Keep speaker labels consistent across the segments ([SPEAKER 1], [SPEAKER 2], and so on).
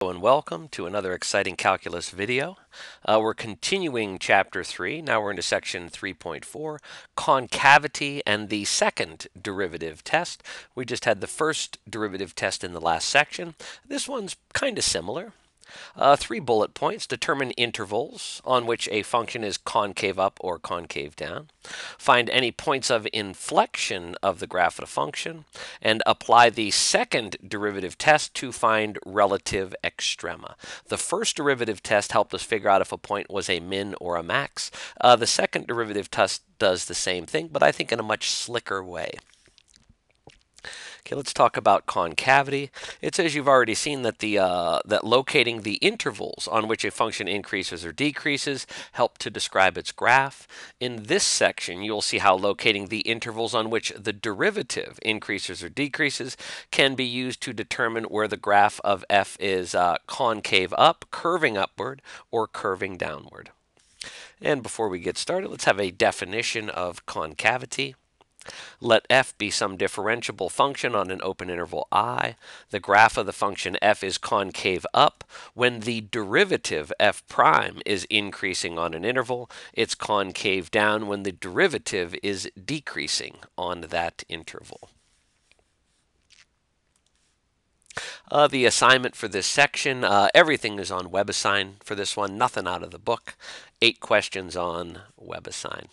[SPEAKER 1] Hello and welcome to another exciting calculus video. We're continuing chapter 3. Now we're into section 3.4, concavity and the second derivative test. We just had the first derivative test in the last section. This one's kind of similar. 3 bullet points: determine intervals on which a function is concave up or concave down. Find any points of inflection of the graph of the function, and apply the second derivative test to find relative extrema. The first derivative test helped us figure out if a point was a min or a max. The second derivative test does the same thing, but I think in a much slicker way. Okay, let's talk about concavity. It says you've already seen that that locating the intervals on which a function increases or decreases help to describe its graph. In this section, you'll see how locating the intervals on which the derivative increases or decreases can be used to determine where the graph of f is concave up, curving upward, or curving downward. And before we get started, let's have a definition of concavity. Let f be some differentiable function on an open interval I. The graph of the function f is concave up when the derivative f prime is increasing on an interval. It's concave down when the derivative is decreasing on that interval. The assignment for this section, everything is on WebAssign for this one, nothing out of the book. 8 questions on WebAssign.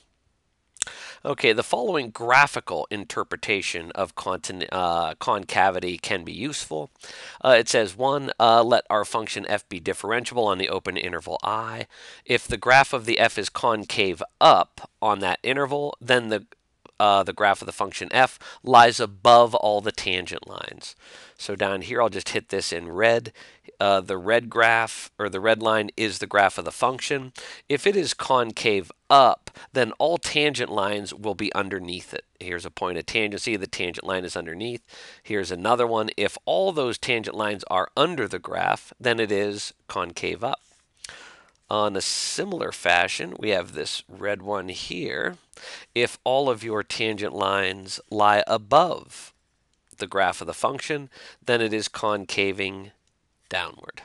[SPEAKER 1] Okay, the following graphical interpretation of concavity can be useful. It says, 1, let our function f be differentiable on the open interval I. If the graph of the f is concave up on that interval, then the graph of the function f lies above all the tangent lines. So down here, I'll just hit this in red. The red graph, or the red line, is the graph of the function. If it is concave up, then all tangent lines will be underneath it. Here's a point of tangency. The tangent line is underneath. Here's another one. If all those tangent lines are under the graph, then it is concave up. On a similar fashion, we have this red one here. If all of your tangent lines lie above the graph of the function, then it is concaving downward.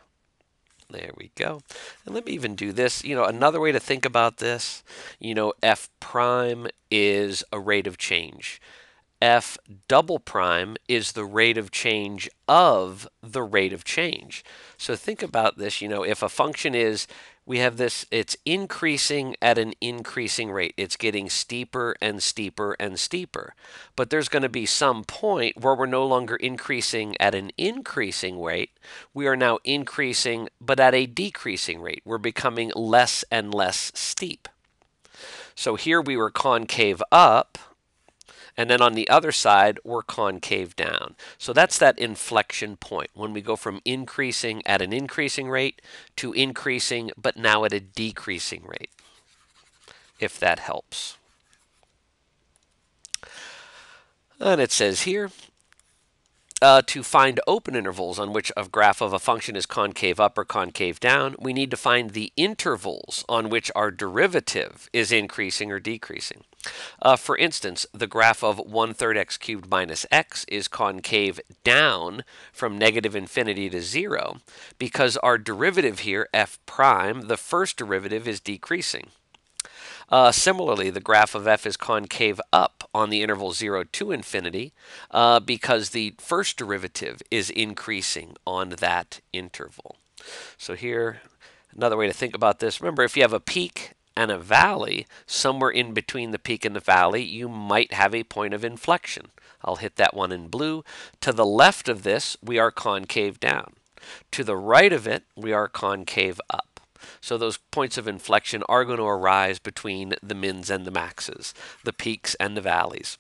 [SPEAKER 1] There we go. And let me even do this. Another way to think about this, f prime is a rate of change. F double prime is the rate of change of the rate of change. So think about this, if a function is, we have this, it's increasing at an increasing rate. It's getting steeper and steeper and steeper. But there's going to be some point where we're no longer increasing at an increasing rate. We are now increasing, but at a decreasing rate. We're becoming less and less steep. So here we were concave up, and then on the other side, we're concave down. So that's that inflection point, when we go from increasing at an increasing rate to increasing, but now at a decreasing rate, if that helps. And it says here, to find open intervals on which a graph of a function is concave up or concave down, we need to find the intervals on which our derivative is increasing or decreasing. For instance, the graph of 1/3 x cubed minus x is concave down from -infinity to 0 because our derivative here, f prime, the first derivative, is decreasing. Similarly, the graph of f is concave up on the interval 0 to infinity because the first derivative is increasing on that interval. So here, another way to think about this, remember, if you have a peak and a valley, somewhere in between the peak and the valley, you might have a point of inflection. I'll hit that one in blue. To the left of this, we are concave down. To the right of it, we are concave up. So those points of inflection are going to arise between the mins and the maxes, the peaks and the valleys.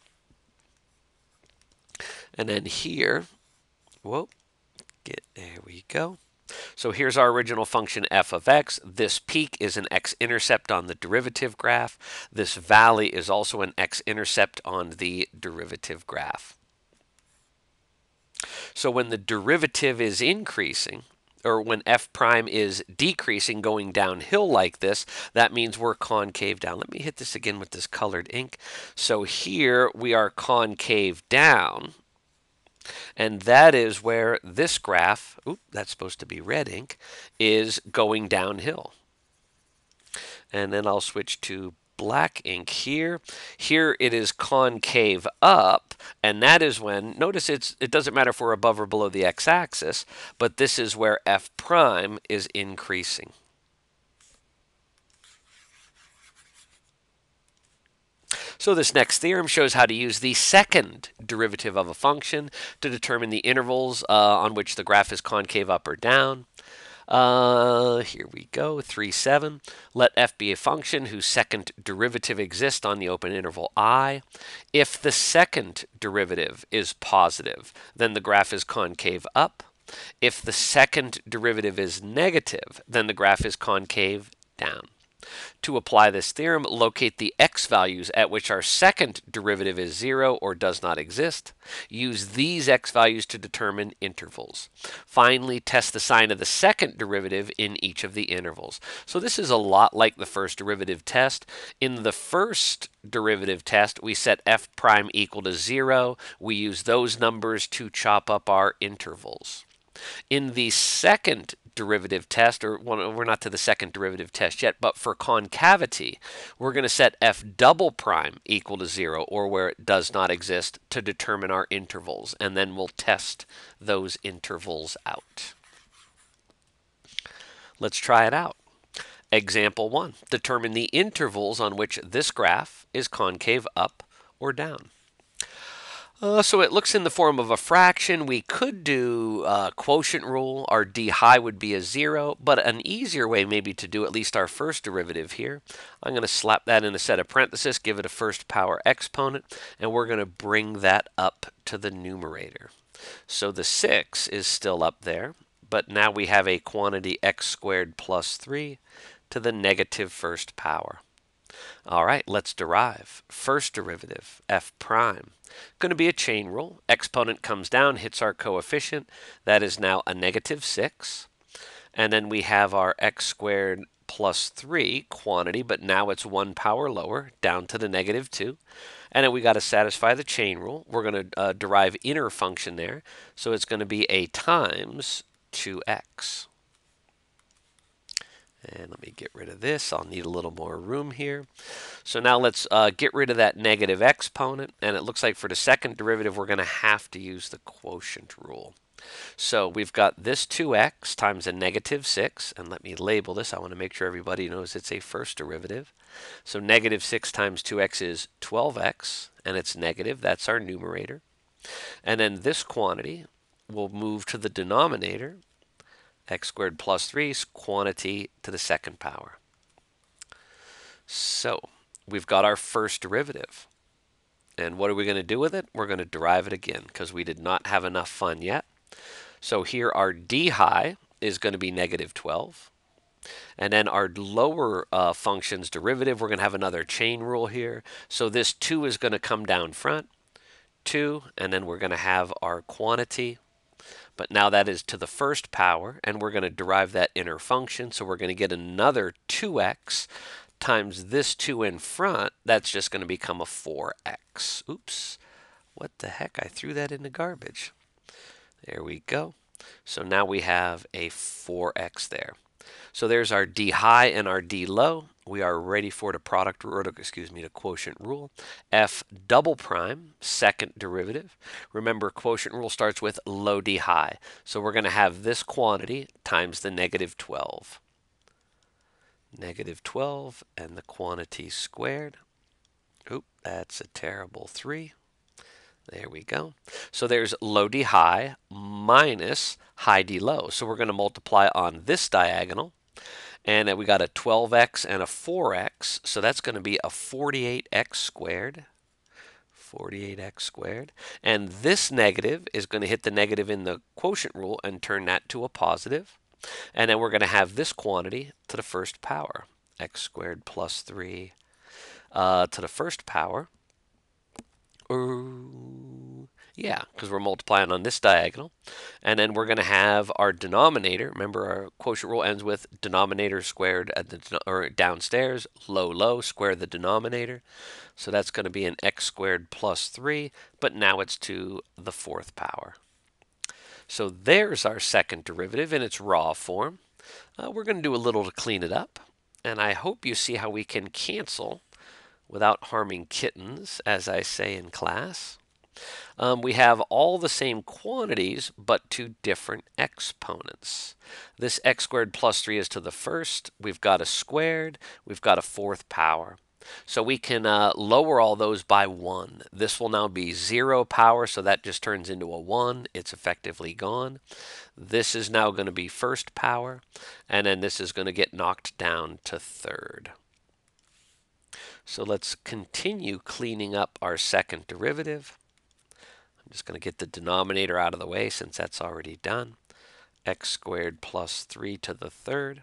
[SPEAKER 1] And then here, there we go. So here's our original function f of x. This peak is an x-intercept on the derivative graph. This valley is also an x-intercept on the derivative graph. So when the derivative is increasing, or when f prime is decreasing, going downhill like this, that means we're concave down. Let me hit this again with this colored ink. So here we are concave down. And that is where this graph, oop, that's supposed to be red ink, is going downhill. And then I'll switch to black ink here. Here it is concave up, and that is when, notice it doesn't matter if we're above or below the x-axis, but this is where f prime is increasing. So this next theorem shows how to use the second derivative of a function to determine the intervals on which the graph is concave up or down. Here we go, 3,7. Let f be a function whose second derivative exists on the open interval I. If the second derivative is positive, then the graph is concave up. If the second derivative is negative, then the graph is concave down. To apply this theorem, locate the x values at which our second derivative is 0 or does not exist. Use these x values to determine intervals. Finally, test the sign of the second derivative in each of the intervals. So this is a lot like the first derivative test. In the first derivative test, we set f prime equal to 0. We use those numbers to chop up our intervals. In the second derivative test, or we're not to the second derivative test yet, but for concavity, we're going to set f double prime equal to 0, or where it does not exist, to determine our intervals, and then we'll test those intervals out. Let's try it out. Example 1. Determine the intervals on which this graph is concave up or down. So it looks in the form of a fraction. We could do quotient rule. Our d high would be a 0, but an easier way maybe to do at least our first derivative here. I'm going to slap that in a set of parentheses, give it a first power exponent, and we're going to bring that up to the numerator. So the 6 is still up there, but now we have a quantity x squared plus 3 to the negative first power. All right, let's derive. First derivative, f prime. Going to be a chain rule. Exponent comes down, hits our coefficient. That is now a negative 6. And then we have our x squared plus 3 quantity, but now it's 1 power lower, down to the negative 2. And then we got to satisfy the chain rule. We're going to derive inner function there. So it's going to be a times 2x. And let me get rid of this. I'll need a little more room here. So now let's get rid of that negative exponent. And it looks like for the second derivative, we're going to have to use the quotient rule. So we've got this 2x times a negative 6. And let me label this. I want to make sure everybody knows it's a first derivative. So negative 6 times 2x is 12x. And it's negative. That's our numerator. And then this quantity will move to the denominator. X squared plus 3 is quantity to the second power. So we've got our first derivative. And what are we going to do with it? We're going to derive it again because we did not have enough fun yet. So here our d high is going to be negative 12. And then our lower function's derivative, we're going to have another chain rule here. So this 2 is going to come down front, 2, and then we're going to have our quantity. But now that is to the first power, and we're going to derive that inner function. So we're going to get another 2x times this 2 in front. That's just going to become a 4x. Oops. What the heck? I threw that in the garbage. There we go. So now we have a 4x there. So there's our d high and our d low. We are ready for the product, or the quotient rule. F double prime, second derivative. Remember, quotient rule starts with low d high. So we're going to have this quantity times the negative 12. Negative 12 and the quantity squared. Oop, that's a terrible 3. There we go. So there's low d high minus high d low. So we're going to multiply on this diagonal. And we got a 12x and a 4x, so that's going to be a 48x squared. 48x squared. And this negative is going to hit the negative in the quotient rule and turn that to a positive. And then we're going to have this quantity to the first power, x squared plus 3 to the first power. Yeah, because we're multiplying on this diagonal. And then we're going to have our denominator. Remember, our quotient rule ends with denominator squared at the or downstairs, low, low, square the denominator. So that's going to be an x squared plus 3, but now it's to the 4th power. So there's our second derivative in its raw form. We're going to do a little to clean it up. And I hope you see how we can cancel without harming kittens, as I say in class. We have all the same quantities, but two different exponents. This x squared plus 3 is to the first. We've got a squared. We've got a 4th power. So we can lower all those by 1. This will now be 0 power, so that just turns into a 1. It's effectively gone. This is now going to be 1st power, and then this is going to get knocked down to 3rd. So let's continue cleaning up our second derivative. I'm just going to get the denominator out of the way since that's already done. X squared plus 3 to the 3rd.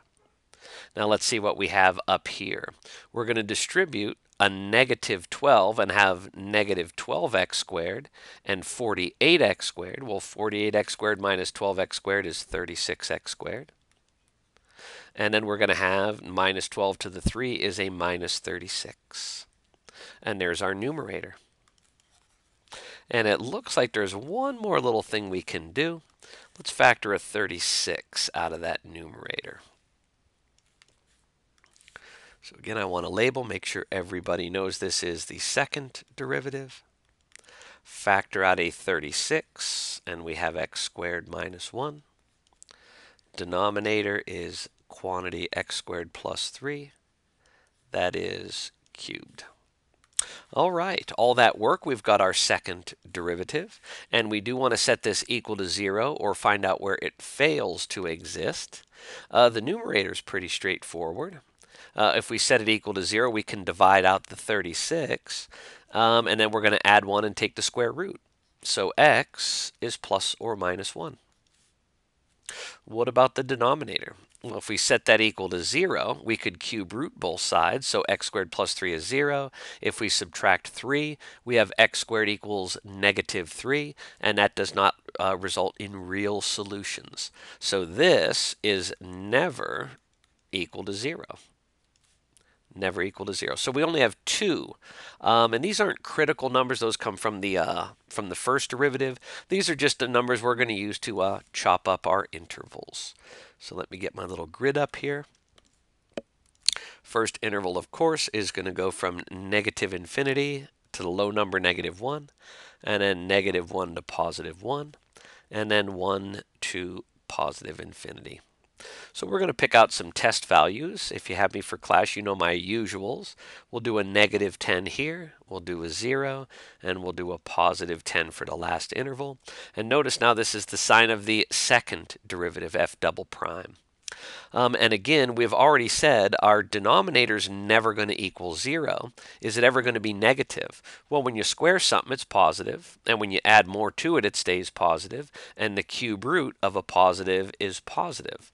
[SPEAKER 1] Now let's see what we have up here. We're going to distribute a negative 12 and have negative 12x squared and 48x squared. Well, 48x squared minus 12x squared is 36x squared. And then we're going to have minus 12 to the 3 is a minus 36. And there's our numerator. And it looks like there's one more little thing we can do. Let's factor a 36 out of that numerator. So again, I want to label, make sure everybody knows this is the second derivative. Factor out a 36, and we have x squared minus 1. Denominator is quantity x squared plus 3. That is cubed. All right, all that work, we've got our second derivative, and we do want to set this equal to 0 or find out where it fails to exist. The numerator is pretty straightforward. If we set it equal to 0, we can divide out the 36, and then we're going to add 1 and take the square root. So x is plus or minus 1. What about the denominator? Well, if we set that equal to 0, we could cube root both sides, so x squared plus 3 is 0. If we subtract 3, we have x squared equals negative 3, and that does not result in real solutions. So this is never equal to 0. Never equal to 0. So we only have 2. And these aren't critical numbers. Those come from the first derivative. These are just the numbers we're going to use to chop up our intervals. So let me get my little grid up here. First interval, of course, is going to go from negative infinity to the low number negative 1, and then negative 1 to positive 1, and then 1 to positive infinity. So we're going to pick out some test values. If you have me for class, you know my usuals. We'll do a negative 10 here, we'll do a 0, and we'll do a positive 10 for the last interval. And notice now this is the sign of the second derivative, f double prime. And again, we've already said our denominator is never going to equal 0. Is it ever going to be negative? Well, when you square something, it's positive, and when you add more to it, it stays positive, and the cube root of a positive is positive.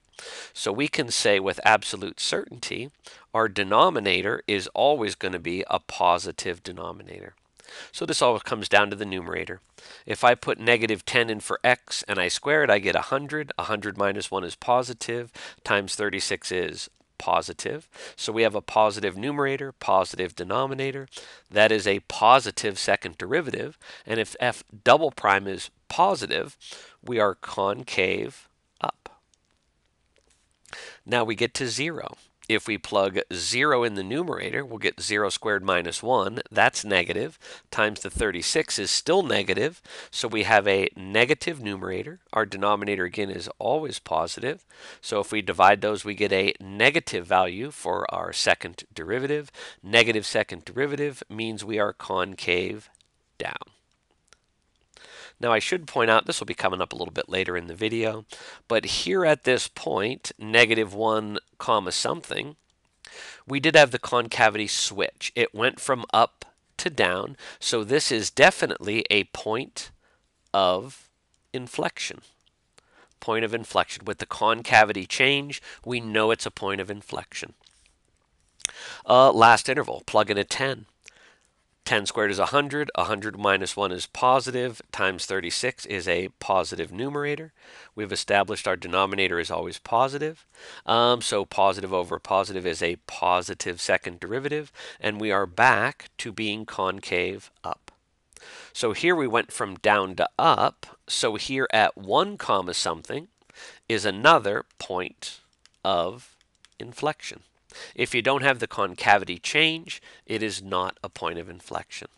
[SPEAKER 1] So we can say with absolute certainty, our denominator is always going to be a positive denominator. So this all comes down to the numerator. If I put negative 10 in for x and I square it, I get 100. 100 minus 1 is positive, times 36 is positive. So we have a positive numerator, positive denominator. That is a positive second derivative. And if f double prime is positive, we are concave up. Now we get to 0. If we plug 0 in the numerator, we'll get 0 squared minus 1. That's negative. Times the 36 is still negative. So we have a negative numerator. Our denominator, again, is always positive. So if we divide those, we get a negative value for our second derivative. Negative second derivative means we are concave down. Now I should point out, this will be coming up a little bit later in the video, but here at this point, negative 1 comma something, we did have the concavity switch. It went from up to down, so this is definitely a point of inflection. Point of inflection. With the concavity change, we know it's a point of inflection. Last interval, plug in a 10. 10 squared is 100. 100 minus 1 is positive, times 36 is a positive numerator. We've established our denominator is always positive. So positive over positive is a positive second derivative, and we are back to being concave up. So here we went from down to up. So here at 1 comma something is another point of inflection. If you don't have the concavity change, it is not a point of inflection.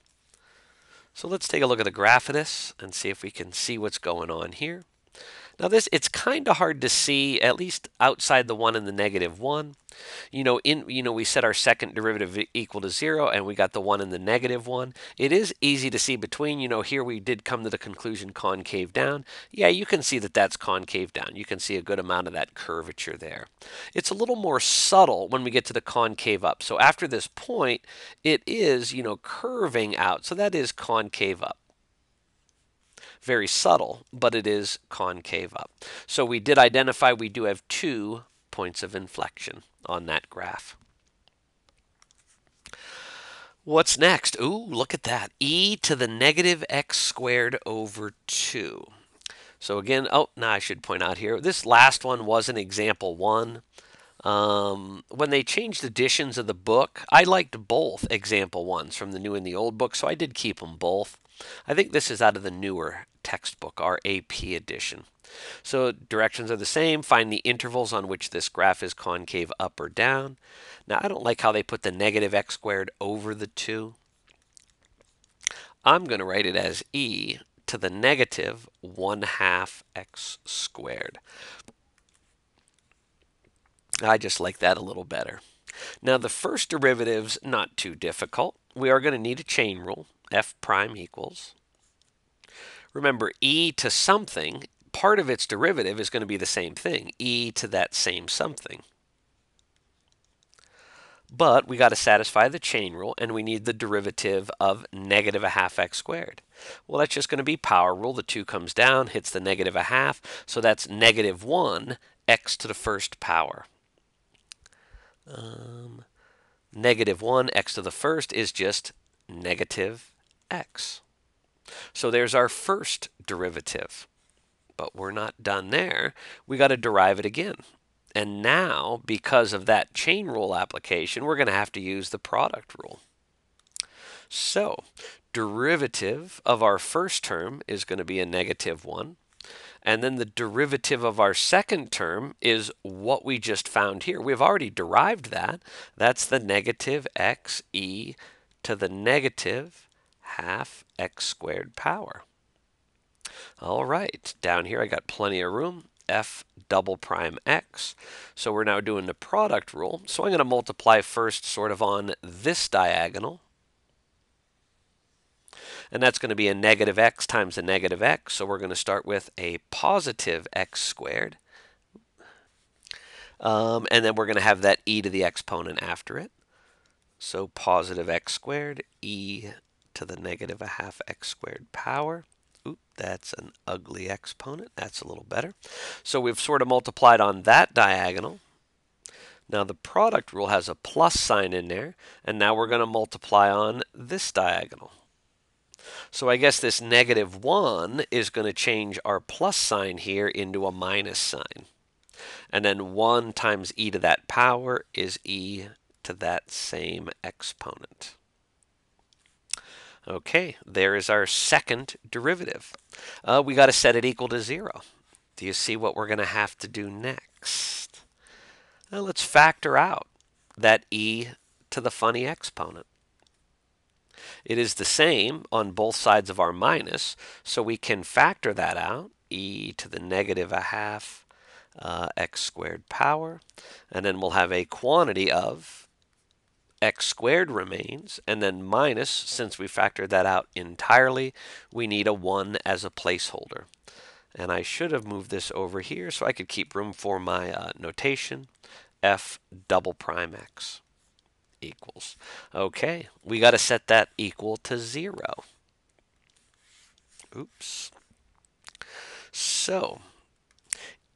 [SPEAKER 1] So let's take a look at the graph of this and see if we can see what's going on here. Now it's kind of hard to see, at least outside the 1 and the negative 1. We set our second derivative equal to 0, and we got the 1 and the negative 1. It is easy to see between, here we did come to the conclusion concave down. Yeah, you can see that that's concave down. You can see a good amount of that curvature there. It's a little more subtle when we get to the concave up. So after this point, it is, curving out. So that is concave up. Very subtle, but it is concave up. So we did identify we do have 2 points of inflection on that graph. What's next? Ooh, look at that. E to the negative x squared over 2. So again, I should point out here, this last one was an example 1. When they changed editions of the book, I liked both example 1s from the new and the old book, so I did keep them both. I think this is out of the newer textbook, our AP edition. So directions are the same. Find the intervals on which this graph is concave up or down. Now, I don't like how they put the negative x squared over the 2. I'm going to write it as e to the negative 1/2 x squared. I just like that a little better. Now, the first derivative's not too difficult. We are going to need a chain rule. F prime equals. Remember, e to something, part of its derivative is going to be the same thing, e to that same something. But we got to satisfy the chain rule, and we need the derivative of negative 1/2 x squared. Well, that's just going to be power rule. The 2 comes down, hits the negative 1/2, so that's negative 1 x to the first power. Negative 1 x to the first is just negative x. So there's our first derivative. But we're not done there. We got to derive it again. And now, because of that chain rule application, we're going to have to use the product rule. So, derivative of our first term is going to be a negative 1. And then the derivative of our second term is what we just found here. We've already derived that. That's the negative x e to the negative 1/2 x squared power. All right, down here I got plenty of room. F double prime x. So we're now doing the product rule. So I'm going to multiply first sort of on this diagonal. And that's going to be a negative x times a negative x. So we're going to start with a positive x squared. And then we're going to have that e to the exponent after it. So positive x squared, e to the negative 1/2 x squared power. Oop, that's an ugly exponent. That's a little better. So we've sort of multiplied on that diagonal. Now the product rule has a plus sign in there, and now we're going to multiply on this diagonal. So I guess this negative 1 is going to change our plus sign here into a minus sign. And then 1 times e to that power is e to that same exponent. Okay, there is our second derivative. We got to set it equal to 0. Do you see what we're going to have to do next? Well, let's factor out that e to the funny exponent. It is the same on both sides of our minus, so we can factor that out, e to the negative 1/2 x squared power, and then we'll have a quantity of x squared remains, and then minus, since we factored that out entirely, we need a 1 as a placeholder. And I should have moved this over here so I could keep room for my notation. F double prime x equals. Okay, we got to set that equal to 0. Oops. So,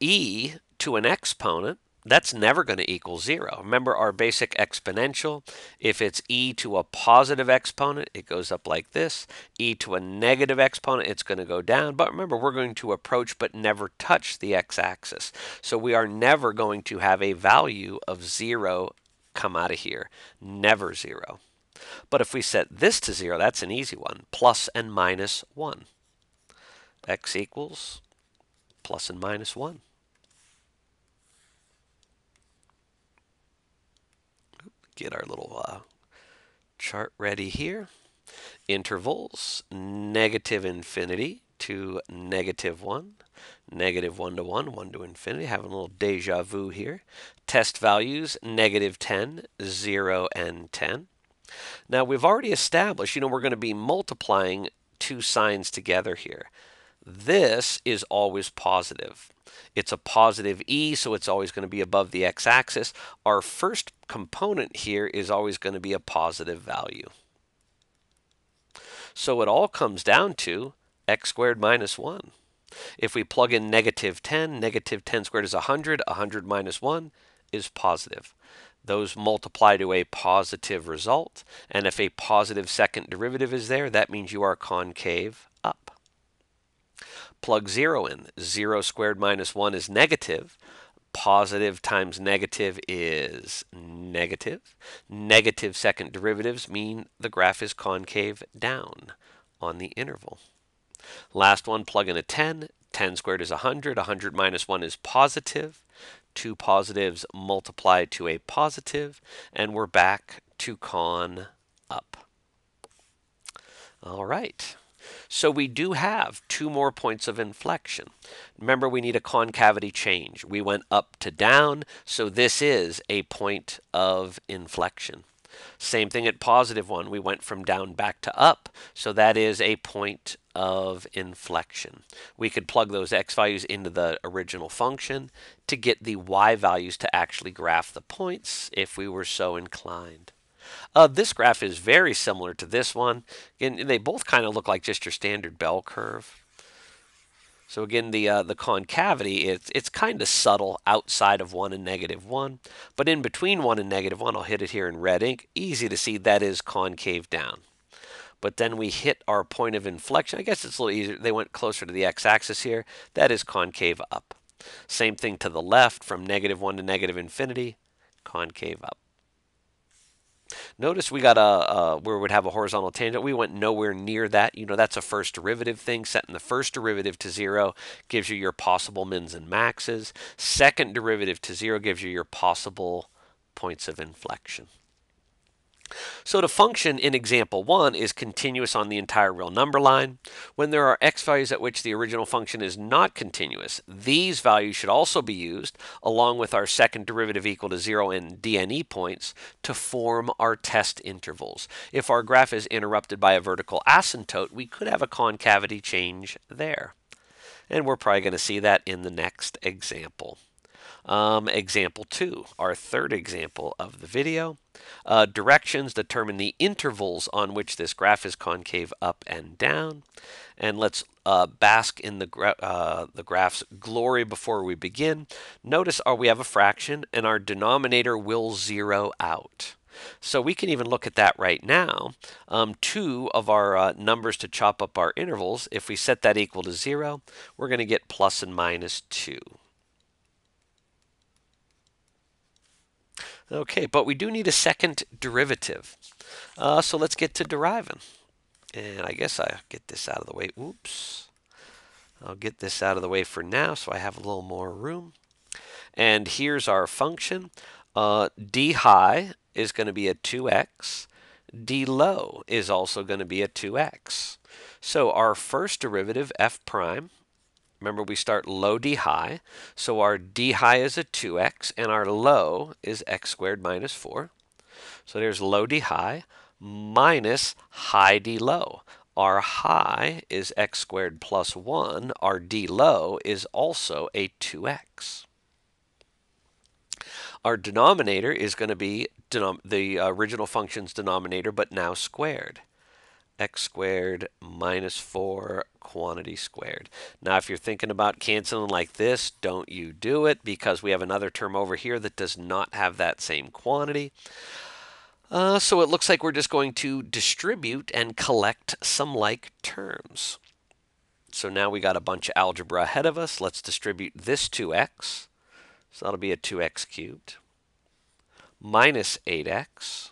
[SPEAKER 1] e to an exponent, that's never going to equal 0. Remember our basic exponential, if it's e to a positive exponent, it goes up like this. E to a negative exponent, it's going to go down. But remember, we're going to approach but never touch the x-axis. So we are never going to have a value of 0 come out of here. Never 0. But if we set this to 0, that's an easy one. Plus and minus 1. X equals plus and minus 1. Get our little chart ready here. Intervals, negative infinity to negative 1, negative 1 to 1, 1 to infinity. Having a little deja vu here. Test values, negative 10, 0, and 10. Now we've already established, we're going to be multiplying two signs together here. This is always positive. It's a positive e, so it's always going to be above the x-axis. Our first component here is always going to be a positive value. So it all comes down to x squared minus 1. If we plug in negative 10 squared is 100. 100 minus 1 is positive. Those multiply to a positive result, and if a positive second derivative is there, that means you are concave up. Plug 0 in. 0 squared minus 1 is negative. Positive times negative is negative. Negative second derivatives mean the graph is concave down on the interval. Last one, plug in a 10. 10 squared is 100. 100 minus 1 is positive. Two positives multiply to a positive, and we're back to con up. All right. So we do have two more points of inflection. Remember, we need a concavity change. We went up to down, so this is a point of inflection. Same thing at positive 1. We went from down back to up, so that is a point of inflection. We could plug those x values into the original function to get the y values to actually graph the points if we were so inclined. This graph is very similar to this one. Again, they both kind of look like just your standard bell curve. So again, the concavity, it's kind of subtle outside of 1 and negative 1. But in between 1 and negative 1, I'll hit it here in red ink. Easy to see that is concave down. But then we hit our point of inflection. I guess it's a little easier. They went closer to the x-axis here. That is concave up. Same thing to the left, from negative 1 to negative infinity, concave up. Notice we got where we would have a horizontal tangent. We went nowhere near that. That's a first derivative thing. Setting the first derivative to 0 gives you your possible mins and maxes. Second derivative to 0 gives you your possible points of inflection. So the function in example 1 is continuous on the entire real number line. When there are x values at which the original function is not continuous, these values should also be used along with our second derivative equal to 0 and dne points to form our test intervals. If our graph is interrupted by a vertical asymptote, we could have a concavity change there. And we're probably going to see that in the next example. Example 2, our third example of the video. Directions determine the intervals on which this graph is concave up and down. And let's bask in the graph's glory before we begin. Notice we have a fraction, and our denominator will zero out. So we can even look at that right now. Two of our numbers to chop up our intervals, if we set that equal to 0, we're going to get plus and minus 2. Okay, but we do need a second derivative. So let's get to deriving. And I guess I'll get this out of the way. Oops. I'll get this out of the way for now so I have a little more room. And here's our function. D high is going to be a 2x. D low is also going to be a 2x. So our first derivative, f prime, remember, we start low d high, so our d high is a 2x, and our low is x squared minus 4. So there's low d high minus high d low. Our high is x squared plus 1. Our d low is also a 2x. Our denominator is going to be the original function's denominator, but now squared. x squared minus 4 quantity squared. Now, if you're thinking about canceling like this, don't you do it, because we have another term over here that does not have that same quantity. So it looks like we're just going to distribute and collect some like terms. So now we got a bunch of algebra ahead of us. Let's distribute this 2x. So that'll be a 2x cubed minus 8x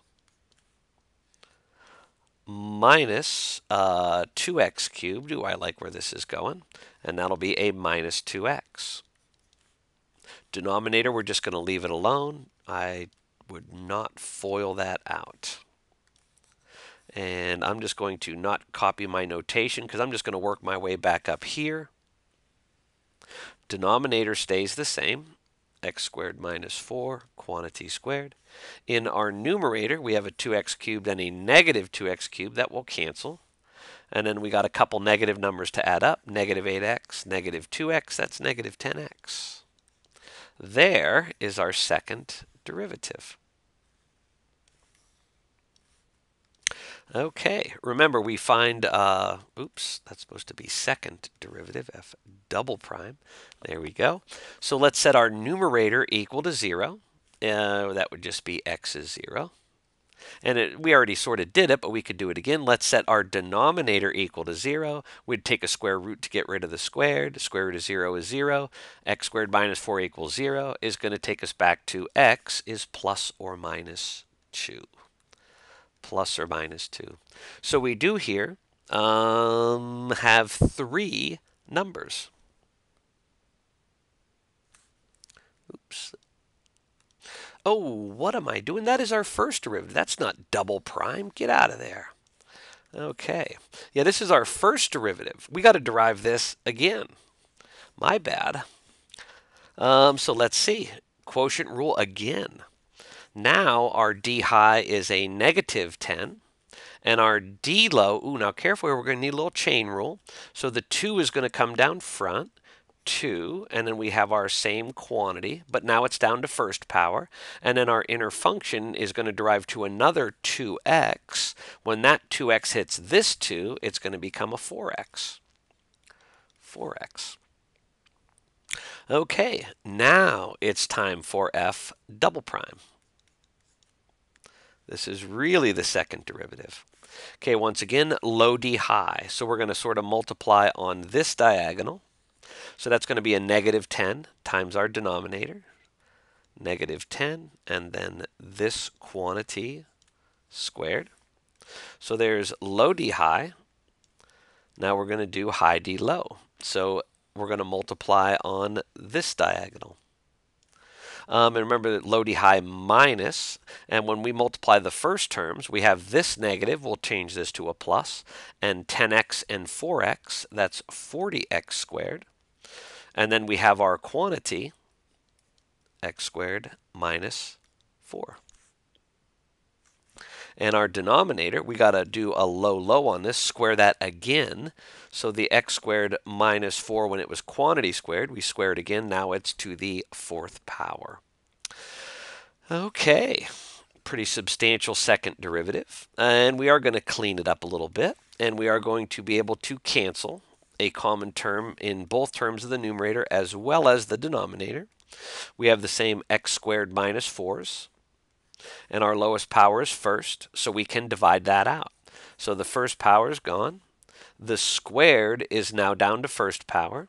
[SPEAKER 1] minus 2x cubed. Ooh, I like where this is going. And that'll be a minus 2x. Denominator, we're just going to leave it alone. I would not FOIL that out. And I'm just going to not copy my notation because I'm just going to work my way back up here. Denominator stays the same. X squared minus 4 quantity squared. In our numerator, we have a 2x cubed and a negative 2x cubed. That will cancel. And then we got a couple negative numbers to add up. Negative 8x, negative 2x, that's negative 10x. There is our second derivative. Okay, remember we find, oops, that's supposed to be second derivative, f double prime. There we go. So let's set our numerator equal to 0. That would just be x is 0. And we already sort of did it, but we could do it again. Let's set our denominator equal to 0. We'd take a square root to get rid of the squared. Square root of 0 is 0. X squared minus 4 equals 0 is going to take us back to x is plus or minus 2. Plus or minus 2. So we do here have 3 numbers. Oops. Oh, what am I doing? That is our first derivative. That's not double prime. Get out of there. Okay. Yeah, this is our first derivative. We got to derive this again. My bad. So let's see. Quotient rule again. Now our d high is a negative 10. And our d low, ooh, now careful here, we're going to need a little chain rule. So the 2 is going to come down front. 2, and then we have our same quantity, but now it's down to first power, and then our inner function is going to derive to another 2x. When that 2x hits this 2, it's going to become a 4x. 4x. Okay, now it's time for f double prime. This is really the second derivative. Okay, once again, low d high. So we're going to sort of multiply on this diagonal. So that's going to be a negative 10 times our denominator, negative 10, and then this quantity squared. So there's low d high. Now we're going to do high d low. So we're going to multiply on this diagonal. And remember that low d high minus, and when we multiply the first terms, we have this negative, we'll change this to a plus, and 10x and 4x, that's 40x squared. And then we have our quantity, x squared minus 4. And our denominator, we got to do a low on this, square that again. So the x squared minus 4, when it was quantity squared, we square it again. Now it's to the 4th power. Okay, pretty substantial second derivative. And we are going to clean it up a little bit. And we are going to be able to cancel a common term in both terms of the numerator as well as the denominator. We have the same x squared minus 4s, and our lowest power is first, so we can divide that out. So the first power is gone. The squared is now down to first power,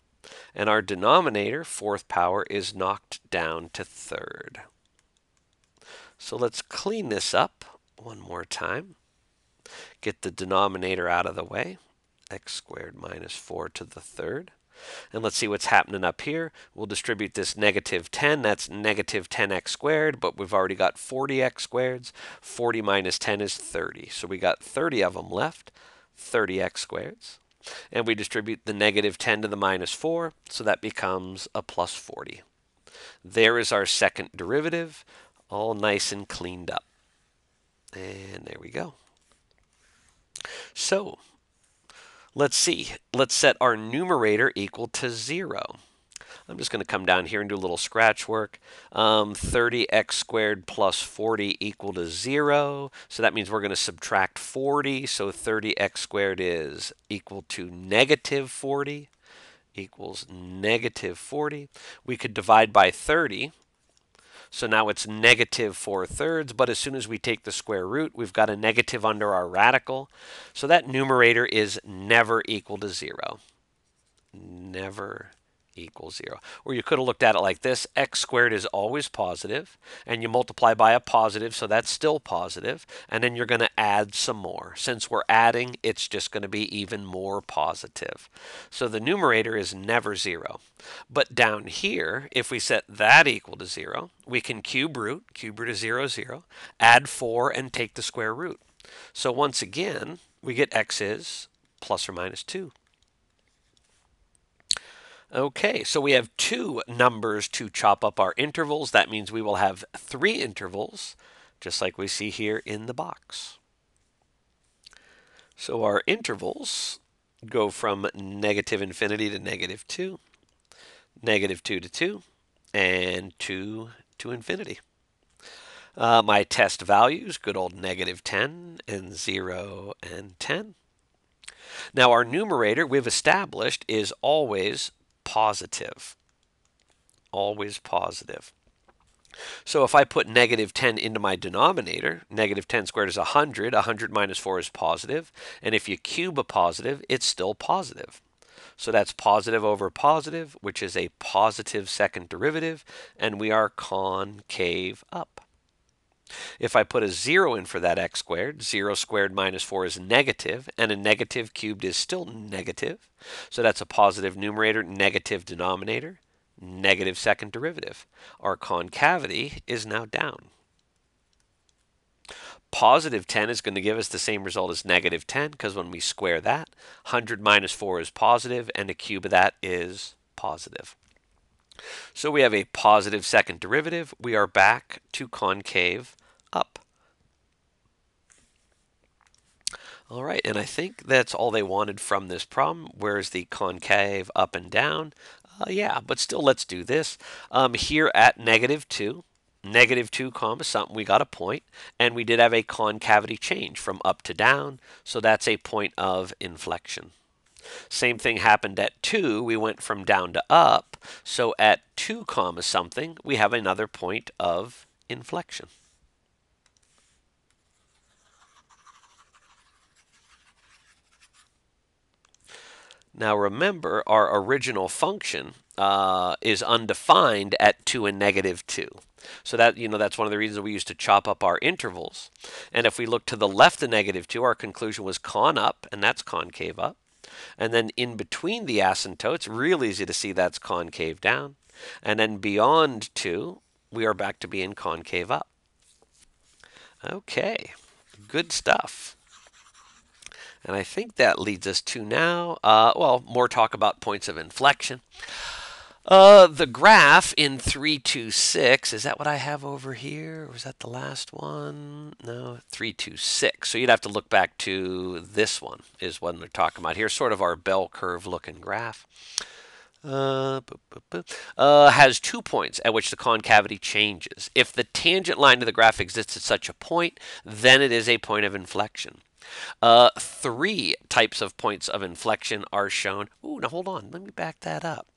[SPEAKER 1] and our denominator, 4th power, is knocked down to 3rd. So let's clean this up one more time. Get the denominator out of the way. X squared minus 4 to the 3rd. And let's see what's happening up here. We'll distribute this negative 10. That's negative 10x squared, but we've already got 40x squareds. 40 minus 10 is 30. So we got 30 of them left, 30x squareds. And we distribute the negative 10 to the minus 4, so that becomes a plus 40. There is our second derivative, all nice and cleaned up. And there we go. So let's see. Let's set our numerator equal to 0. I'm just going to come down here and do a little scratch work. 30x squared plus 40 equal to 0. So that means we're going to subtract 40. So 30x squared is equal to negative 40 equals negative 40. We could divide by 30. So now it's negative 4/3, but as soon as we take the square root, we've got a negative under our radical. So that numerator is never equal to 0. Never equals 0. Or you could have looked at it like this. X squared is always positive, and you multiply by a positive, so that's still positive, and then you're going to add some more. Since we're adding, it's just going to be even more positive. So the numerator is never 0. But down here, if we set that equal to 0, we can cube root is 0, 0, add 4, and take the square root. So once again, we get x is plus or minus 2. Okay, so we have 2 numbers to chop up our intervals. That means we will have 3 intervals, just like we see here in the box. So our intervals go from negative infinity to negative 2, negative 2 to 2, and 2 to infinity. My test values, good old negative 10 and 0 and 10. Now our numerator we've established is always positive. Always positive. So if I put negative 10 into my denominator, negative 10 squared is 100. 100 minus 4 is positive. And if you cube a positive, it's still positive. So that's positive over positive, which is a positive second derivative, and we are concave up. If I put a 0 in for that x squared, 0 squared minus 4 is negative, and a negative cubed is still negative. So that's a positive numerator, negative denominator, negative second derivative. Our concavity is now down. Positive 10 is going to give us the same result as negative 10, because when we square that, 100 minus 4 is positive, and a cube of that is positive. So we have a positive second derivative. We are back to concave up. All right, and I think that's all they wanted from this problem. Where's the concave up and down? Yeah, but still, let's do this. Here at negative 2, negative 2 comma something, we got a point, and we did have a concavity change from up to down, so that's a point of inflection. Same thing happened at 2. We went from down to up. So at 2 comma something, we have another point of inflection. Now remember, our original function is undefined at 2 and negative 2. So that, that's one of the reasons we used to chop up our intervals. And if we look to the left of negative 2, our conclusion was con up, and that's concave up. And then in between the asymptotes, real easy to see that's concave down. And then beyond 2, we are back to being concave up. Okay, good stuff. And I think that leads us to now, more talk about points of inflection. The graph in 326, is that what I have over here? Or was that the last one? No, 326. So you'd have to look back to this one is what they're talking about here, sort of our bell curve looking graph. Has 2 points at which the concavity changes. If the tangent line to the graph exists at such a point, then it is a point of inflection. 3 types of points of inflection are shown. Ooh, now hold on, let me back that up.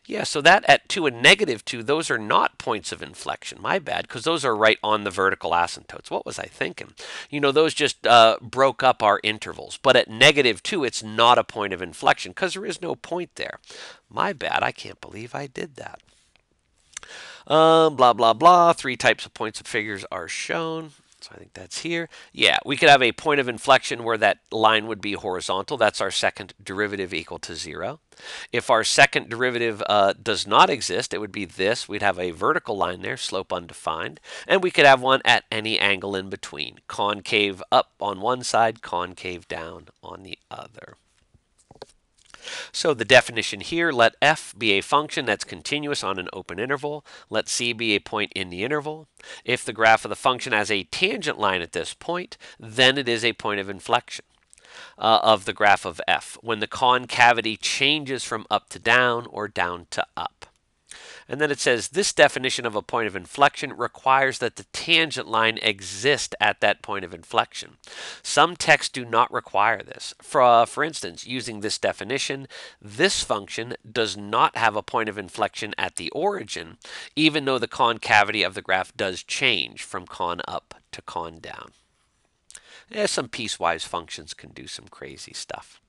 [SPEAKER 1] Yeah, so that at 2 and negative 2, those are not points of inflection. My bad, because those are right on the vertical asymptotes. What was I thinking? Those just broke up our intervals. But at negative 2, it's not a point of inflection because there is no point there. My bad, I can't believe I did that. Blah, blah, blah. 3 types of points of figures are shown. So I think that's here. Yeah, we could have a point of inflection where that line would be horizontal. That's our second derivative equal to 0. If our second derivative does not exist, it would be this. We'd have a vertical line there, slope undefined. And we could have one at any angle in between. Concave up on one side, concave down on the other. So the definition here, let f be a function that's continuous on an open interval. Let c be a point in the interval. If the graph of the function has a tangent line at this point, then it is a point of inflection of the graph of f, when the concavity changes from up to down or down to up. And then it says, this definition of a point of inflection requires that the tangent line exist at that point of inflection. Some texts do not require this. For instance, using this definition, this function does not have a point of inflection at the origin, even though the concavity of the graph does change from con up to con down. Some piecewise functions can do some crazy stuff.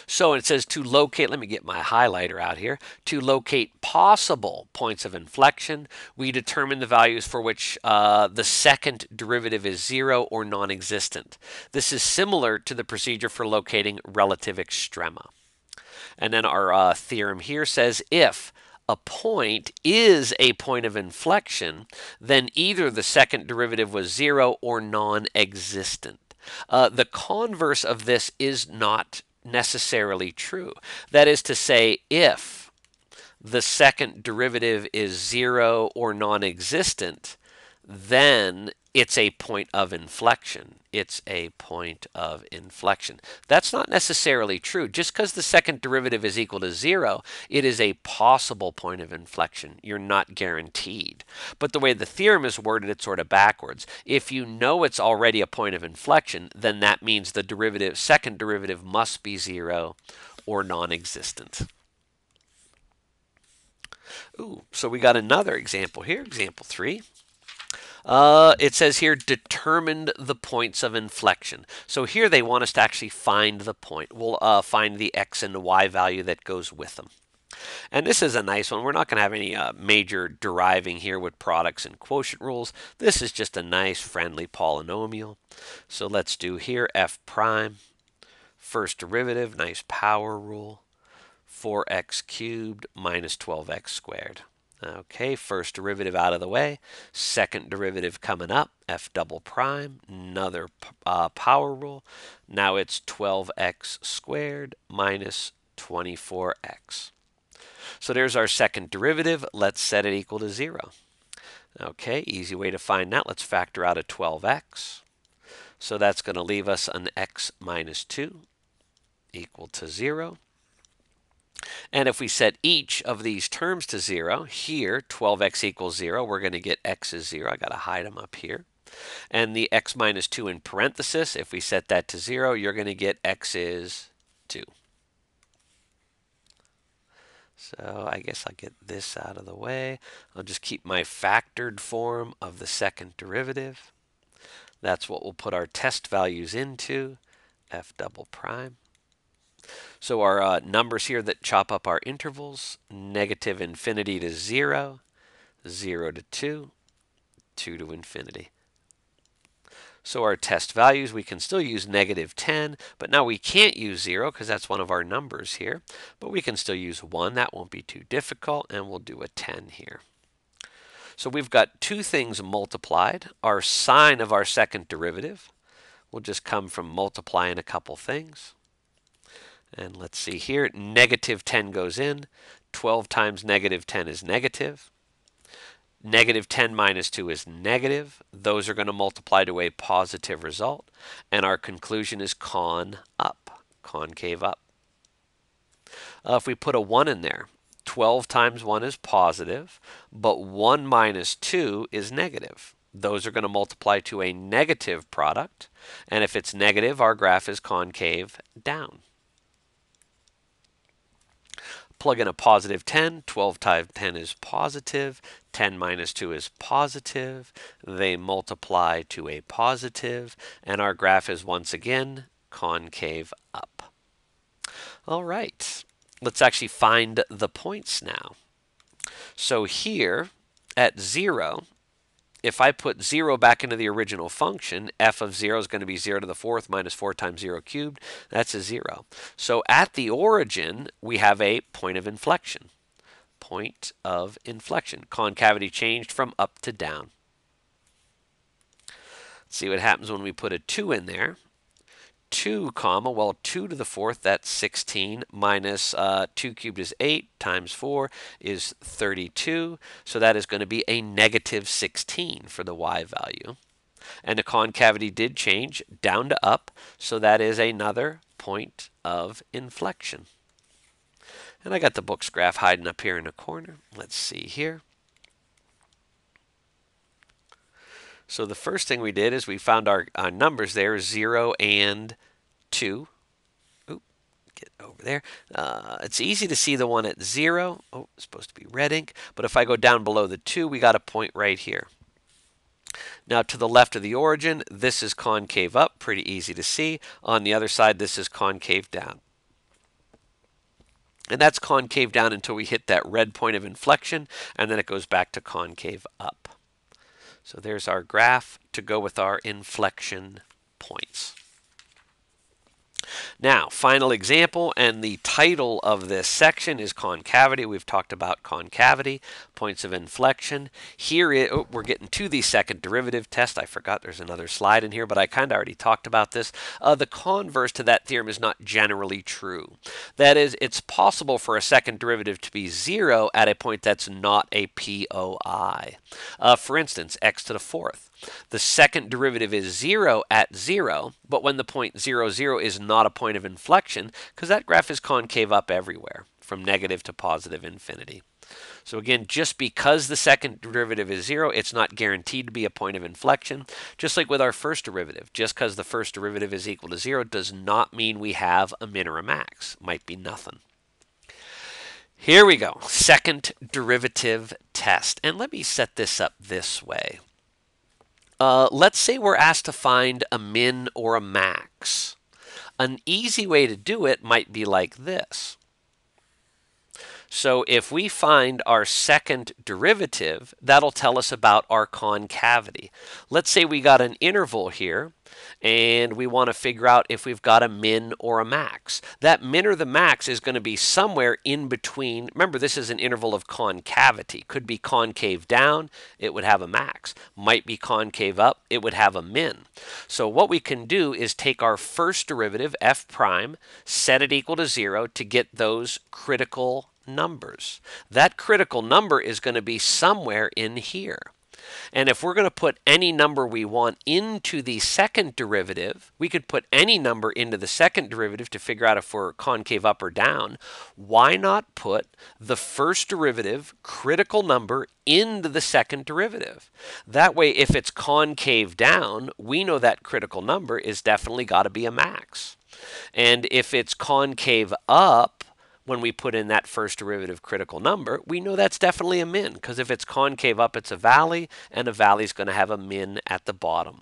[SPEAKER 1] So it says to locate, let me get my highlighter out here, to locate possible points of inflection, we determine the values for which the second derivative is 0 or non-existent. This is similar to the procedure for locating relative extrema. And then our theorem here says if a point is a point of inflection, then either the second derivative was 0 or non-existent. The converse of this is not necessarily true. That is to say, if the second derivative is 0 or non-existent, then it's a point of inflection. It's a point of inflection. That's not necessarily true. Just because the second derivative is equal to 0, it is a possible point of inflection. You're not guaranteed. But the way the theorem is worded, it's sort of backwards. If you know it's already a point of inflection, then that means the second derivative must be 0 or non-existent. So we got another example here, example 3. It says here, determined the points of inflection. So here they want us to actually find the point. We'll find the x and the y value that goes with them. And this is a nice one. We're not going to have any major deriving here with products and quotient rules. This is just a nice friendly polynomial. So let's do here f prime, first derivative, nice power rule, 4x cubed minus 12x squared. Okay, first derivative out of the way, second derivative coming up, f double prime, another power rule. Now it's 12x squared minus 24x. So there's our second derivative. Let's set it equal to 0. Okay, easy way to find that. Let's factor out a 12x. So that's going to leave us an x minus 2 equal to 0. And if we set each of these terms to 0, here 12x equals 0, we're going to get x is 0. I got to hide them up here. And the x minus 2 in parenthesis, if we set that to 0, you're going to get x is 2. So I guess I'll get this out of the way. I'll just keep my factored form of the second derivative. That's what we'll put our test values into, f double prime. So our numbers here that chop up our intervals, negative infinity to 0, 0 to 2, 2 to infinity. So our test values, we can still use negative 10, but now we can't use 0 because that's one of our numbers here. But we can still use 1. That won't be too difficult, and we'll do a 10 here. So we've got two things multiplied. Our sine of our second derivative will just come from multiplying a couple things. And let's see here, negative 10 goes in. 12 times negative 10 is negative. Negative 10 minus 2 is negative. Those are going to multiply to a positive result. And our conclusion is con up, concave up. If we put a 1 in there, 12 times 1 is positive, but 1 minus 2 is negative. Those are going to multiply to a negative product. And if it's negative, our graph is concave down. Plug in a positive 10, 12 times 10 is positive, 10 minus 2 is positive, they multiply to a positive, and our graph is once again concave up. All right, let's actually find the points now. So here at 0, if I put 0 back into the original function, f of 0 is going to be 0 to the 4th minus 4 times 0 cubed. That's a 0. So at the origin, we have a point of inflection. Point of inflection. Concavity changed from up to down. Let's see what happens when we put a 2 in there. 2 comma, well, 2 to the 4th, that's 16, minus 2 cubed is 8, times 4 is 32. So that is going to be a negative 16 for the y value. And the concavity did change down to up, so that is another point of inflection. And I got the book's graph hiding up here in the corner. Let's see here. So the first thing we did is we found our numbers there, 0 and 2. Oop, get over there. It's easy to see the one at 0. Oh, it's supposed to be red ink. But if I go down below the 2, we got a point right here. Now to the left of the origin, this is concave up, pretty easy to see. On the other side, this is concave down. And that's concave down until we hit that red point of inflection, and then it goes back to concave up. So there's our graph to go with our inflection points. Now, final example, and the title of this section is concavity. We've talked about concavity, points of inflection. Here, we're getting to the second derivative test. I forgot there's another slide in here, but I kind of already talked about this. The converse to that theorem is not generally true. That is, it's possible for a second derivative to be 0 at a point that's not a POI. For instance, x to the fourth. The second derivative is 0 at 0, but when the point 0, 0 is not a point of inflection, because that graph is concave up everywhere, from negative to positive infinity. So again, just because the second derivative is 0, it's not guaranteed to be a point of inflection. Just like with our first derivative, just because the first derivative is equal to 0 does not mean we have a min or a max. Might be nothing. Here we go, second derivative test. And let me set this up this way. Let's say we're asked to find a min or a max. An easy way to do it might be like this. So if we find our second derivative, that'll tell us about our concavity. Let's say we got an interval here, and we want to figure out if we've got a min or a max. That min or the max is going to be somewhere in between. Remember, this is an interval of concavity. Could be concave down, it would have a max. Might be concave up, it would have a min. So what we can do is take our first derivative, f prime, set it equal to 0 to get those critical numbers. That critical number is going to be somewhere in here. And if we're going to put any number we want into the second derivative, we could put any number into the second derivative to figure out if we're concave up or down. Why not put the first derivative critical number into the second derivative? That way, if it's concave down, we know that critical number is definitely got to be a max. And if it's concave up, when we put in that first derivative critical number, we know that's definitely a min, because if it's concave up, it's a valley, and a valley is going to have a min at the bottom.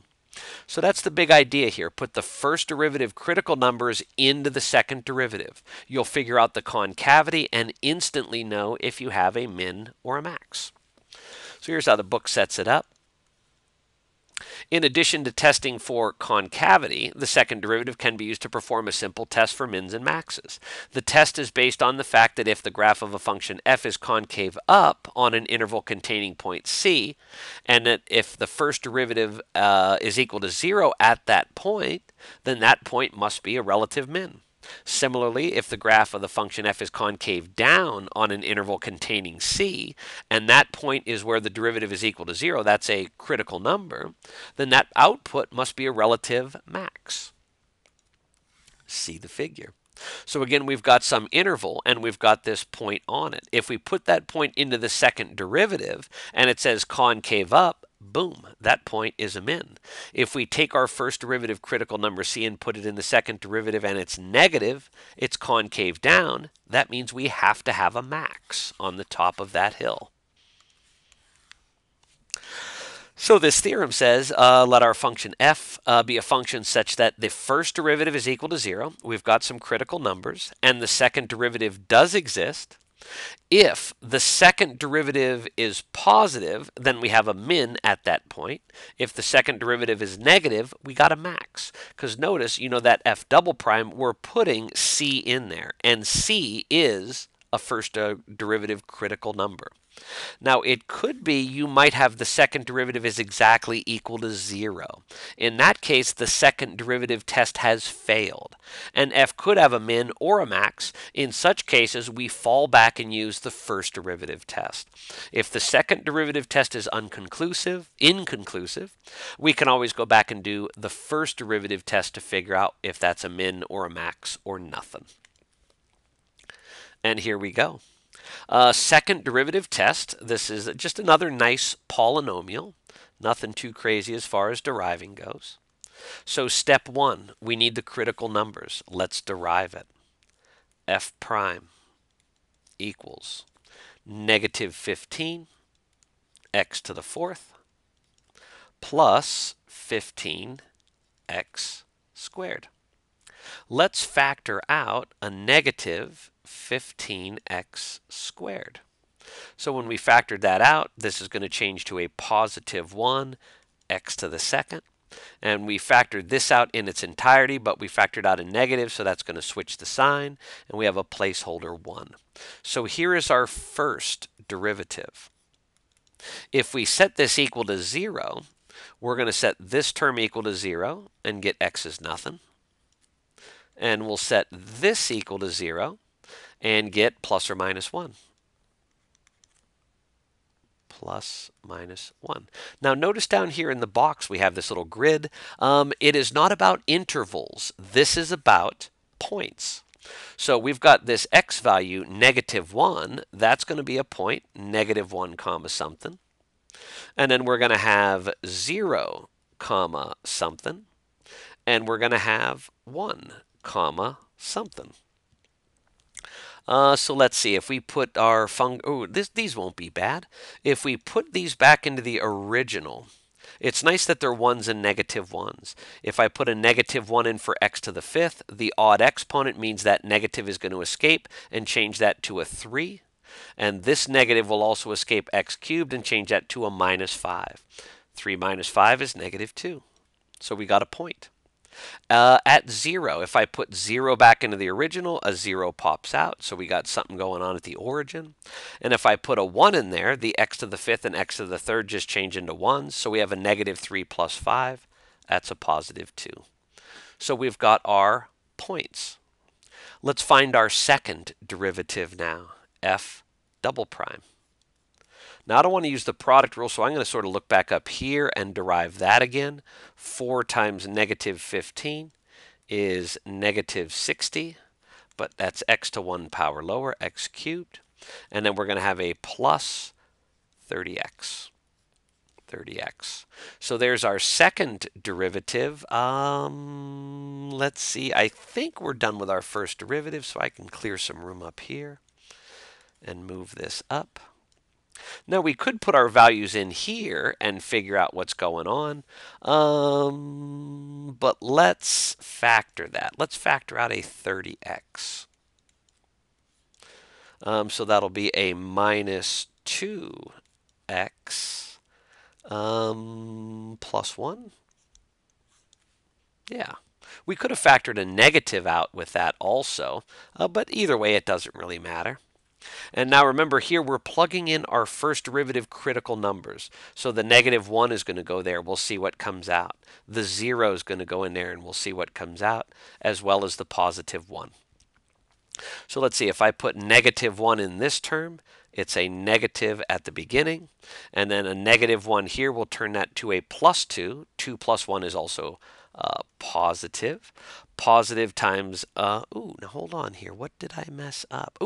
[SPEAKER 1] So that's the big idea here. Put the first derivative critical numbers into the second derivative. You'll figure out the concavity and instantly know if you have a min or a max. So here's how the book sets it up. In addition to testing for concavity, the second derivative can be used to perform a simple test for mins and maxes. The test is based on the fact that if the graph of a function f is concave up on an interval containing point c, and that if the first derivative is equal to 0 at that point, then that point must be a relative min. Similarly, if the graph of the function f is concave down on an interval containing c, and that point is where the derivative is equal to 0, that's a critical number, then that output must be a relative max. See the figure. So again, we've got some interval, and we've got this point on it. If we put that point into the second derivative, and it says concave up, boom, that point is a min. If we take our first derivative critical number c and put it in the second derivative and it's negative, it's concave down, that means we have to have a max on the top of that hill. So this theorem says let our function f be a function such that the first derivative is equal to 0. We've got some critical numbers, and the second derivative does exist. If the second derivative is positive, then we have a min at that point. If the second derivative is negative, we got a max. Because notice, you know that f double prime, we're putting c in there. And c is a first derivative critical number. Now, it could be you might have the second derivative is exactly equal to 0. In that case, the second derivative test has failed. And f could have a min or a max. In such cases, we fall back and use the first derivative test. If the second derivative test is inconclusive, we can always go back and do the first derivative test to figure out if that's a min or a max or nothing. And here we go. Second derivative test. This is just another nice polynomial. Nothing too crazy as far as deriving goes. So step one, we need the critical numbers. Let's derive it. F prime equals negative 15 x to the fourth plus 15 x squared. Let's factor out a negative 15x squared. So when we factored that out, this is going to change to a positive 1 x to the second. And we factored this out in its entirety, but we factored out a negative, so that's going to switch the sign, and we have a placeholder 1. So here is our first derivative. If we set this equal to 0, we're going to set this term equal to 0 and get x is nothing. And we'll set this equal to 0 and get plus or minus 1. Plus minus 1. Now notice down here in the box we have this little grid. It is not about intervals. This is about points. So we've got this x value, negative 1. That's going to be a point, negative 1 comma something. And then we're going to have 0 comma something. And we're going to have 1 comma something. So let's see, if we put our these won't be bad. If we put these back into the original, it's nice that they're ones and negative ones. If I put a negative 1 in for x to the fifth, the odd exponent means that negative is going to escape and change that to a 3. And this negative will also escape x cubed and change that to a minus 5. 3 minus 5 is negative 2. So we got a point. At 0, if I put 0 back into the original, a 0 pops out. So we got something going on at the origin. And if I put a 1 in there, the x to the fifth and x to the third just change into 1s. So we have a negative 3 plus 5. That's a positive 2. So we've got our points. Let's find our second derivative now, f double prime. Now I don't want to use the product rule, so I'm going to sort of look back up here and derive that again. 4 times negative 15 is negative 60, but that's x to 1 power lower, x cubed. And then we're going to have a plus 30x. 30x. So there's our second derivative. Let's see. I think we're done with our first derivative, so I can clear some room up here and move this up. Now we could put our values in here and figure out what's going on, but let's factor that. Let's factor out a 30x. So that'll be a minus 2x plus 1. Yeah. We could have factored a negative out with that also, but either way it doesn't really matter. And now remember here we're plugging in our first derivative critical numbers. So the negative 1 is going to go there. We'll see what comes out. The 0 is going to go in there and we'll see what comes out, as well as the positive 1. So let's see, if I put negative 1 in this term, it's a negative at the beginning. And then a negative 1 here will turn that to a plus 2. 2 plus 1 is also positive. Positive times, now hold on here. What did I mess up?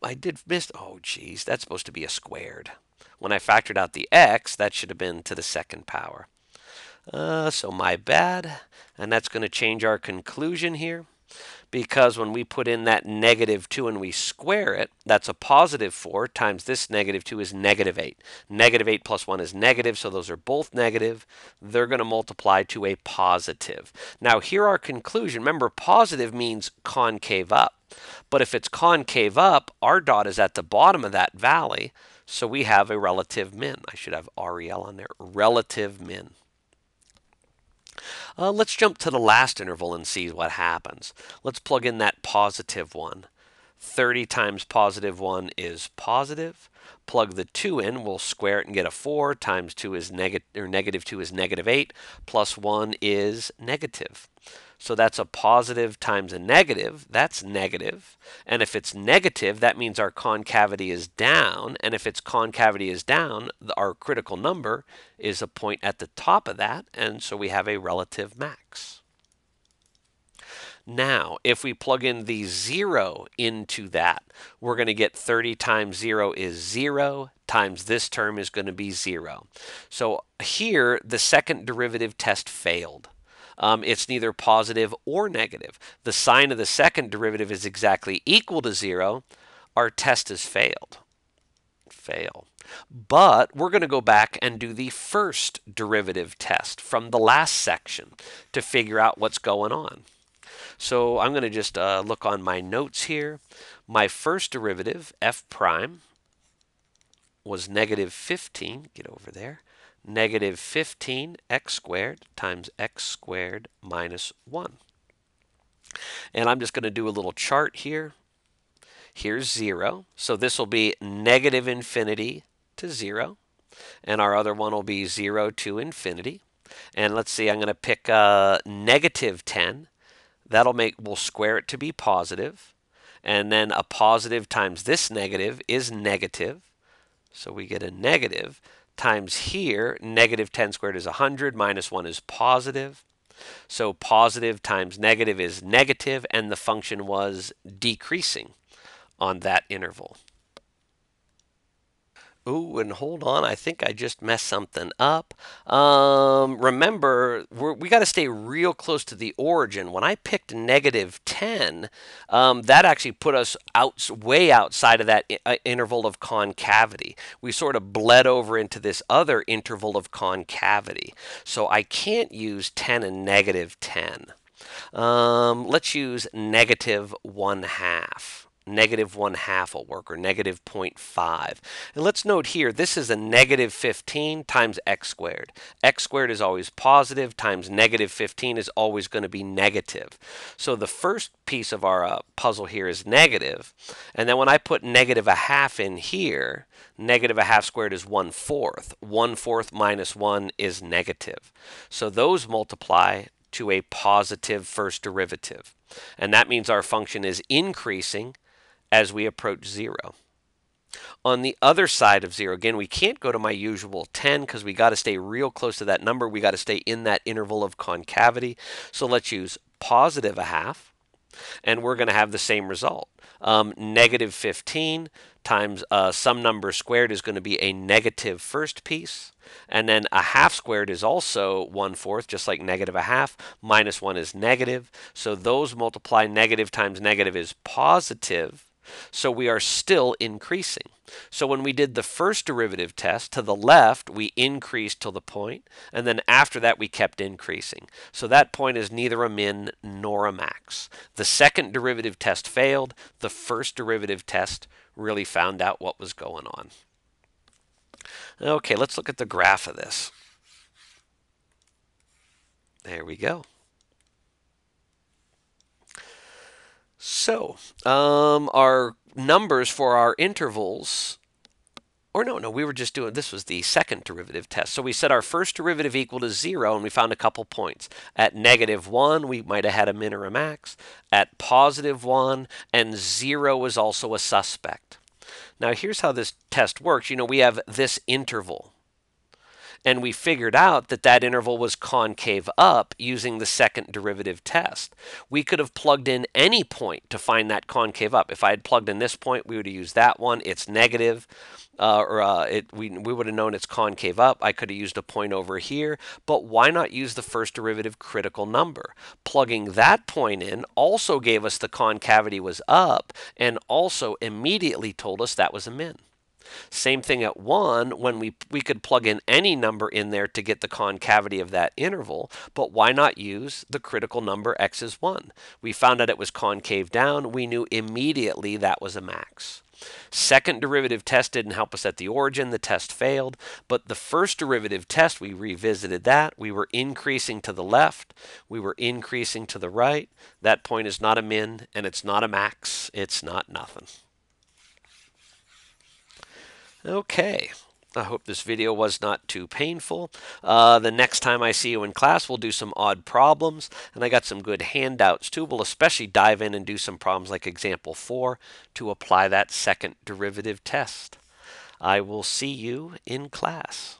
[SPEAKER 1] I did miss. Oh, geez, that's supposed to be a squared. When I factored out the x, that should have been to the second power. So my bad. And that's going to change our conclusion here. Because when we put in that negative 2 and we square it, that's a positive 4 times this negative 2 is negative 8. Negative 8 plus 1 is negative, so those are both negative. They're going to multiply to a positive. Now here our conclusion. Remember, positive means concave up. But if it's concave up, our dot is at the bottom of that valley, so we have a relative min. I should have REL on there, relative min. Let's jump to the last interval and see what happens. Let's plug in that positive 1. 30 times positive 1 is positive. Plug the 2 in, we'll square it and get a 4 times 2 is negative 2 is negative 8, plus 1 is negative. So that's a positive times a negative. That's negative. And if it's negative, that means our concavity is down. And if its concavity is down, our critical number is a point at the top of that. And so we have a relative max. Now, if we plug in the 0 into that, we're going to get 30 times 0 is 0, times this term is going to be 0. So here, the second derivative test failed. It's neither positive or negative. The sign of the second derivative is exactly equal to 0. Our test has failed. Fail. But we're going to go back and do the first derivative test from the last section to figure out what's going on. So I'm going to just look on my notes here. My first derivative, f prime, was negative 15. Get over there. Negative 15 x squared times x squared minus 1. And I'm just going to do a little chart here. Here's 0. So this will be negative infinity to 0. And our other one will be 0 to infinity. And let's see, I'm going to pick negative 10. We'll square it to be positive. And then a positive times this negative is negative. So we get a negative times here, negative 10 squared is 100, minus 1 is positive. So positive times negative is negative, and the function was decreasing on that interval. Ooh, and hold on, I think I just messed something up. Remember, we got to stay real close to the origin. When I picked negative 10, that actually put us way outside of that interval of concavity. We sort of bled over into this other interval of concavity. So I can't use 10 and negative 10. Let's use negative 1/2. Negative 1/2 will work, or negative 0.5. And let's note here, this is a negative 15 times x squared. X squared is always positive, times negative 15 is always going to be negative. So the first piece of our puzzle here is negative. And then when I put negative 1/2 in here, negative 1/2 squared is 1/4. 1/4 minus 1 is negative. So those multiply to a positive first derivative. And that means our function is increasing as we approach 0. On the other side of 0, again, we can't go to my usual 10 because we got to stay real close to that number. We got to stay in that interval of concavity. So let's use positive 1/2, and we're going to have the same result. Negative 15 times some number squared is going to be a negative first piece. And then 1/2 squared is also 1/4, just like negative 1/2. Minus 1 is negative. So those multiply. Negative times negative is positive. So we are still increasing. So when we did the first derivative test, to the left, we increased till the point, and then after that, we kept increasing. So that point is neither a min nor a max. The second derivative test failed. The first derivative test really found out what was going on. Okay, let's look at the graph of this. There we go. So, our numbers for our intervals, or no, we were just doing, this was the second derivative test. So we set our first derivative equal to 0, and we found a couple points. At negative 1, we might have had a min or a max. At positive 1, and 0 was also a suspect. Now, here's how this test works. You know, we have this interval. And we figured out that that interval was concave up using the second derivative test. We could have plugged in any point to find that concave up. If I had plugged in this point, we would have used that one. It's negative. We would have known it's concave up. I could have used a point over here. But why not use the first derivative critical number? Plugging that point in also gave us the concavity was up and also immediately told us that was a min. Same thing at 1, when we could plug in any number in there to get the concavity of that interval, but why not use the critical number x is 1? We found out it was concave down. We knew immediately that was a max. Second derivative test didn't help us at the origin. The test failed. But the first derivative test, we revisited that. We were increasing to the left. We were increasing to the right. That point is not a min, and it's not a max. It's not nothing. Okay, I hope this video was not too painful. The next time I see you in class, we'll do some odd problems, and I got some good handouts too. We'll especially dive in and do some problems like example 4 to apply that second derivative test. I will see you in class.